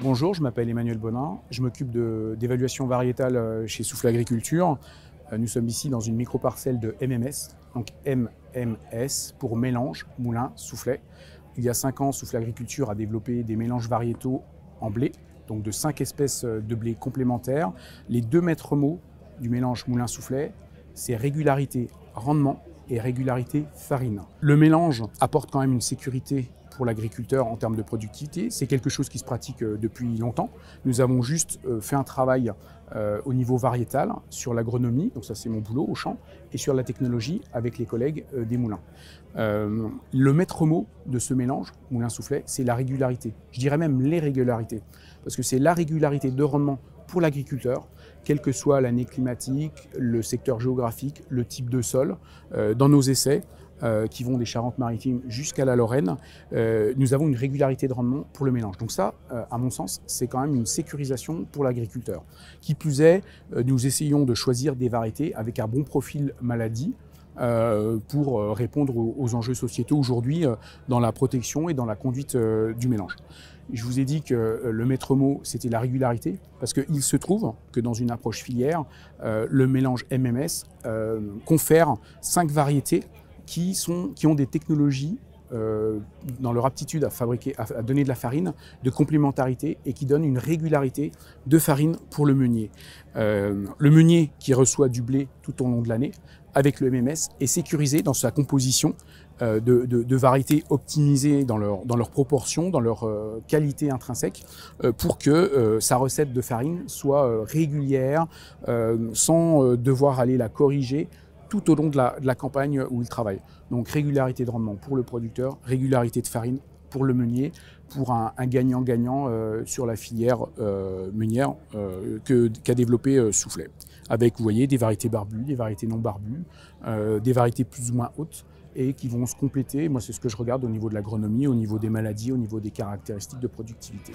Bonjour, je m'appelle Emmanuel Bonin, je m'occupe d'évaluation variétale chez Soufflet Agriculture. Nous sommes ici dans une micro-parcelle de MMS, donc MMS pour mélange, moulin, soufflet. Il y a 5 ans, Soufflet Agriculture a développé des mélanges variétaux en blé, donc de 5 espèces de blé complémentaires. Les 2 maîtres mots du mélange moulin-soufflet, c'est régularité rendement et régularité farine. Le mélange apporte quand même une sécurité pour l'agriculteur en termes de productivité. C'est quelque chose qui se pratique depuis longtemps. Nous avons juste fait un travail au niveau variétal sur l'agronomie, donc ça c'est mon boulot au champ, et sur la technologie avec les collègues des moulins. Le maître mot de ce mélange, moulin-soufflet, c'est la régularité. Je dirais même les régularités, parce que c'est la régularité de rendement pour l'agriculteur, quelle que soit l'année climatique, le secteur géographique, le type de sol. Dans nos essais, qui vont des Charentes-Maritimes jusqu'à la Lorraine, nous avons une régularité de rendement pour le mélange. Donc ça, à mon sens, c'est quand même une sécurisation pour l'agriculteur. Qui plus est, nous essayons de choisir des variétés avec un bon profil maladie, pour répondre aux enjeux sociétaux aujourd'hui dans la protection et dans la conduite du mélange. Je vous ai dit que le maître mot, c'était la régularité, parce qu'il se trouve que dans une approche filière, le mélange MMS confère 5 variétés qui ont des technologies dans leur aptitude à donner de la farine, de complémentarité, et qui donnent une régularité de farine pour le meunier. Le meunier qui reçoit du blé tout au long de l'année, avec le MMS, est sécurisé dans sa composition de variétés optimisées dans leur proportion, dans leur qualité intrinsèque, pour que sa recette de farine soit régulière, sans devoir aller la corriger tout au long de la campagne où il travaille. Donc régularité de rendement pour le producteur, régularité de farine pour le meunier, pour un gagnant-gagnant sur la filière meunière qu'a développé Soufflet. Avec, vous voyez, des variétés barbues, des variétés non barbues, des variétés plus ou moins hautes, et qui vont se compléter. Moi, c'est ce que je regarde au niveau de l'agronomie, au niveau des maladies, au niveau des caractéristiques de productivité.